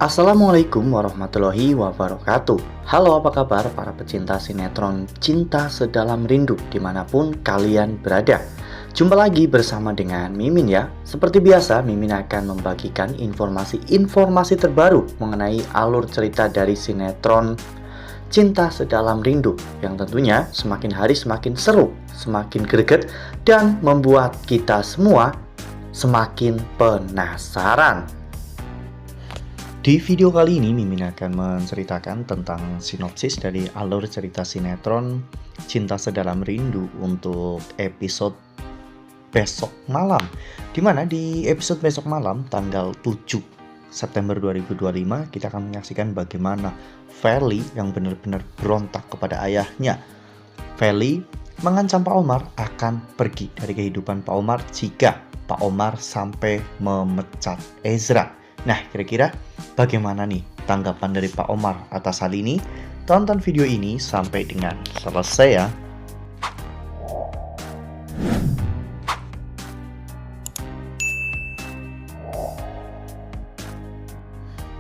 Assalamualaikum warahmatullahi wabarakatuh. Halo, apa kabar para pecinta sinetron Cinta Sedalam Rindu dimanapun kalian berada. Jumpa lagi bersama dengan Mimin ya. Seperti biasa, Mimin akan membagikan informasi terbaru mengenai alur cerita dari sinetron Cinta Sedalam Rindu yang tentunya semakin hari semakin seru, semakin greget, dan membuat kita semua semakin penasaran. Di video kali ini, Mimin akan menceritakan tentang sinopsis dari alur cerita sinetron Cinta Sedalam Rindu untuk episode besok malam. Dimana di episode besok malam, tanggal 7 September 2025, kita akan menyaksikan bagaimana Feli yang benar-benar berontak kepada ayahnya. Feli mengancam Pak Omar akan pergi dari kehidupan Pak Omar jika Pak Omar sampai memecat Ezra. Nah, kira-kira bagaimana nih tanggapan dari Pak Omar atas hal ini? Tonton video ini sampai dengan selesai ya.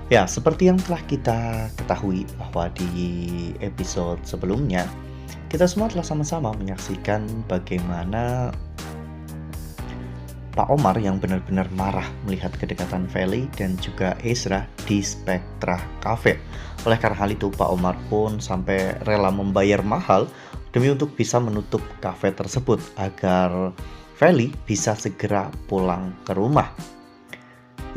Ya, seperti yang telah kita ketahui bahwa di episode sebelumnya, kita semua telah sama-sama menyaksikan bagaimana Pak Omar yang benar-benar marah melihat kedekatan Feli dan juga Ezra di Spectra Cafe. Oleh karena hal itu, Pak Omar pun sampai rela membayar mahal demi untuk bisa menutup kafe tersebut agar Feli bisa segera pulang ke rumah.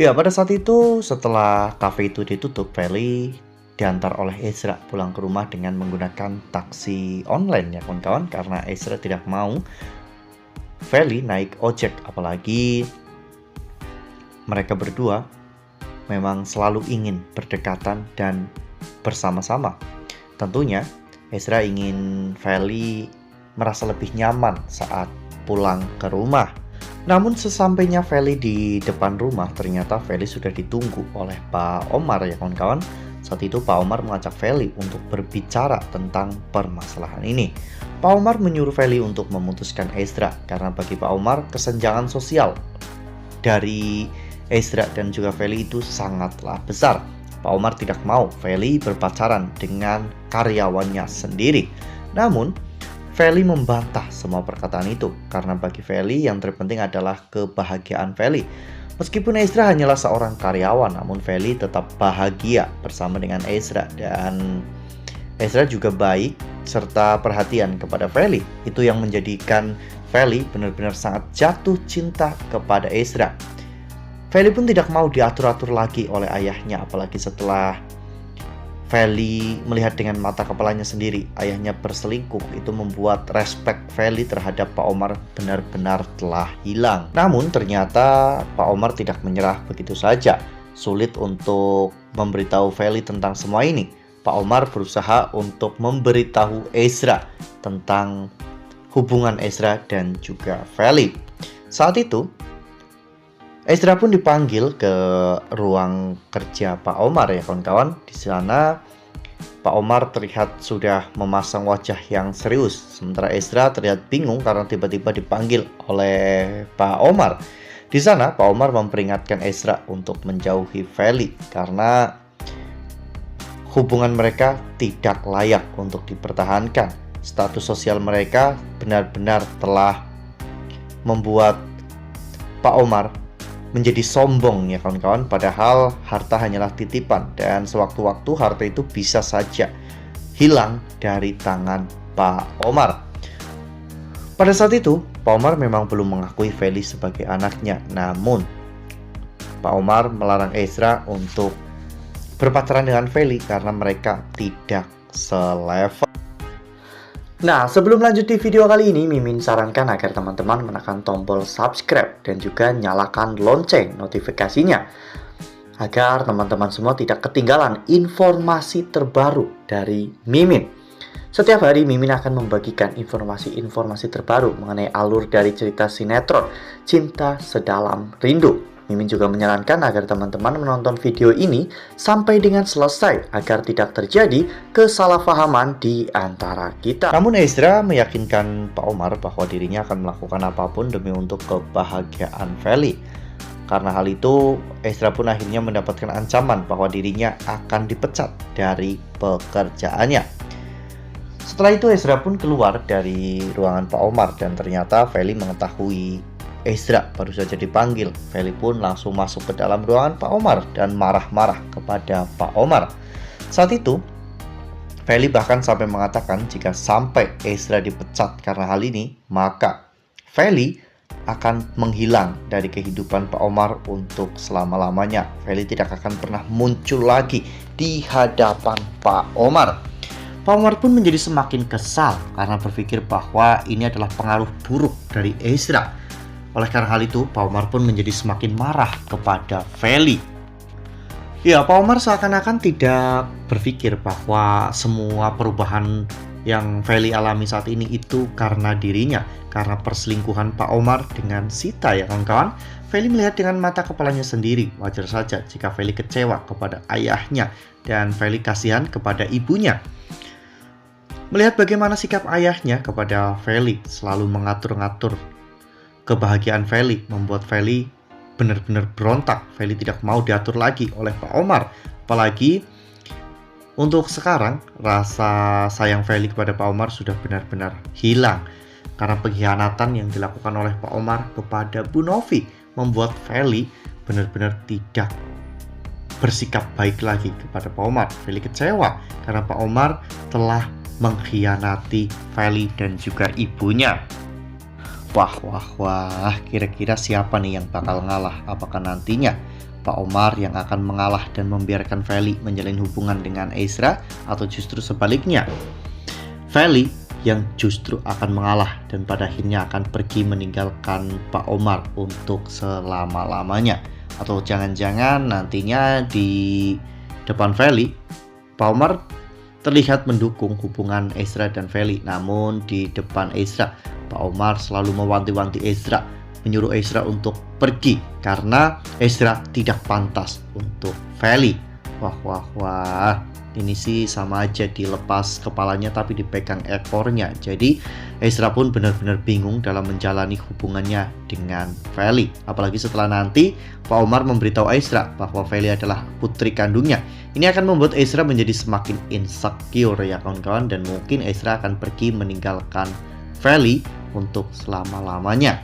Ya, pada saat itu setelah kafe itu ditutup, Feli diantar oleh Ezra pulang ke rumah dengan menggunakan taksi online ya kawan-kawan, karena Ezra tidak mau Feli naik ojek, apalagi mereka berdua memang selalu ingin berdekatan dan bersama-sama. Tentunya Ezra ingin Feli merasa lebih nyaman saat pulang ke rumah. Namun sesampainya Feli di depan rumah, ternyata Feli sudah ditunggu oleh Pak Omar ya kawan-kawan. Saat itu Pak Omar mengajak Feli untuk berbicara tentang permasalahan ini. Pak Omar menyuruh Feli untuk memutuskan Ezra karena bagi Pak Omar kesenjangan sosial dari Ezra dan juga Feli itu sangatlah besar. Pak Omar tidak mau Feli berpacaran dengan karyawannya sendiri. Namun Feli membantah semua perkataan itu karena bagi Feli yang terpenting adalah kebahagiaan Feli. Meskipun Ezra hanyalah seorang karyawan, namun Feli tetap bahagia bersama dengan Ezra, dan Ezra juga baik serta perhatian kepada Feli. Itu yang menjadikan Feli benar-benar sangat jatuh cinta kepada Ezra. Feli pun tidak mau diatur-atur lagi oleh ayahnya, apalagi setelah Feli melihat dengan mata kepalanya sendiri ayahnya berselingkuh. Itu membuat respek Feli terhadap Pak Omar benar-benar telah hilang. Namun ternyata Pak Omar tidak menyerah begitu saja. Sulit untuk memberitahu Feli tentang semua ini. Pak Omar berusaha untuk memberitahu Ezra tentang hubungan Ezra dan juga Feli. Saat itu Ezra pun dipanggil ke ruang kerja Pak Omar ya kawan-kawan. Di sana Pak Omar terlihat sudah memasang wajah yang serius, sementara Ezra terlihat bingung karena tiba-tiba dipanggil oleh Pak Omar. Di sana Pak Omar memperingatkan Ezra untuk menjauhi Feli karena hubungan mereka tidak layak untuk dipertahankan. Status sosial mereka benar-benar telah membuat Pak Omar menjadi sombong ya kawan-kawan, padahal harta hanyalah titipan dan sewaktu-waktu harta itu bisa saja hilang dari tangan Pak Omar. Pada saat itu Pak Omar memang belum mengakui Feli sebagai anaknya, namun Pak Omar melarang Ezra untuk berpacaran dengan Feli karena mereka tidak selevel. Nah, sebelum lanjut di video kali ini, Mimin sarankan agar teman-teman menekan tombol subscribe dan juga nyalakan lonceng notifikasinya agar teman-teman semua tidak ketinggalan informasi terbaru dari Mimin. Setiap hari Mimin akan membagikan informasi-informasi terbaru mengenai alur dari cerita sinetron Cinta Sedalam Rindu. Mimin juga menyarankan agar teman-teman menonton video ini sampai dengan selesai agar tidak terjadi kesalahpahaman di antara kita. Namun Ezra meyakinkan Pak Omar bahwa dirinya akan melakukan apapun demi untuk kebahagiaan Feli. Karena hal itu, Ezra pun akhirnya mendapatkan ancaman bahwa dirinya akan dipecat dari pekerjaannya. Setelah itu Ezra pun keluar dari ruangan Pak Omar dan ternyata Feli mengetahui Ezra baru saja dipanggil. Feli pun langsung masuk ke dalam ruangan Pak Omar dan marah-marah kepada Pak Omar. Saat itu, Feli bahkan sampai mengatakan jika sampai Ezra dipecat karena hal ini, maka Feli akan menghilang dari kehidupan Pak Omar untuk selama-lamanya. Feli tidak akan pernah muncul lagi di hadapan Pak Omar. Pak Omar pun menjadi semakin kesal karena berpikir bahwa ini adalah pengaruh buruk dari Ezra. Oleh karena hal itu, Pak Omar pun menjadi semakin marah kepada Feli. Ya, Pak Omar seakan-akan tidak berpikir bahwa semua perubahan yang Feli alami saat ini itu karena dirinya, karena perselingkuhan Pak Omar dengan Sita ya kawan-kawan. Feli melihat dengan mata kepalanya sendiri. Wajar saja jika Feli kecewa kepada ayahnya dan Feli kasihan kepada ibunya. Melihat bagaimana sikap ayahnya kepada Feli, selalu mengatur-ngatur kebahagiaan Feli, membuat Feli benar-benar berontak. Feli tidak mau diatur lagi oleh Pak Omar. Apalagi untuk sekarang rasa sayang Feli kepada Pak Omar sudah benar-benar hilang karena pengkhianatan yang dilakukan oleh Pak Omar kepada Bu Novi membuat Feli benar-benar tidak bersikap baik lagi kepada Pak Omar. Feli kecewa karena Pak Omar telah mengkhianati Feli dan juga ibunya. Wah, kira-kira siapa nih yang bakal ngalah? Apakah nantinya Pak Omar yang akan mengalah dan membiarkan Feli menjalin hubungan dengan Ezra, atau justru sebaliknya, Feli yang justru akan mengalah dan pada akhirnya akan pergi meninggalkan Pak Omar untuk selama-lamanya? Atau jangan-jangan nantinya di depan Feli, Pak Omar terlihat mendukung hubungan Ezra dan Feli, namun di depan Ezra Pak Omar selalu mewanti-wanti Ezra, menyuruh Ezra untuk pergi karena Ezra tidak pantas untuk Feli. Wah, ini sih sama aja dilepas kepalanya tapi dipegang ekornya. Jadi Ezra pun benar-benar bingung dalam menjalani hubungannya dengan Feli. Apalagi setelah nanti Pak Omar memberitahu Ezra bahwa Feli adalah putri kandungnya. Ini akan membuat Ezra menjadi semakin insecure ya kawan-kawan, dan mungkin Ezra akan pergi meninggalkan Feli untuk selama-lamanya.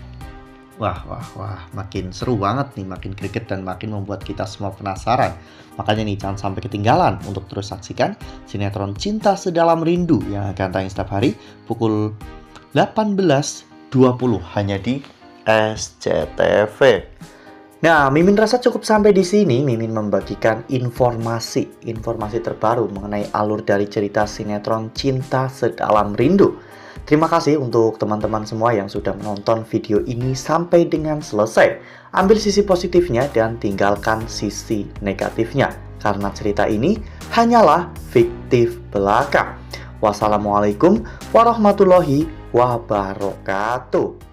Wah, makin seru banget nih, makin greget dan makin membuat kita semua penasaran. Makanya nih jangan sampai ketinggalan untuk terus saksikan sinetron Cinta Sedalam Rindu yang akan tayang setiap hari pukul 18.20 hanya di SCTV. Nah, Mimin rasa cukup sampai di sini. Mimin membagikan informasi terbaru mengenai alur dari cerita sinetron Cinta Sedalam Rindu. Terima kasih untuk teman-teman semua yang sudah menonton video ini sampai dengan selesai. Ambil sisi positifnya dan tinggalkan sisi negatifnya, karena cerita ini hanyalah fiktif belaka. Wassalamualaikum warahmatullahi wabarakatuh.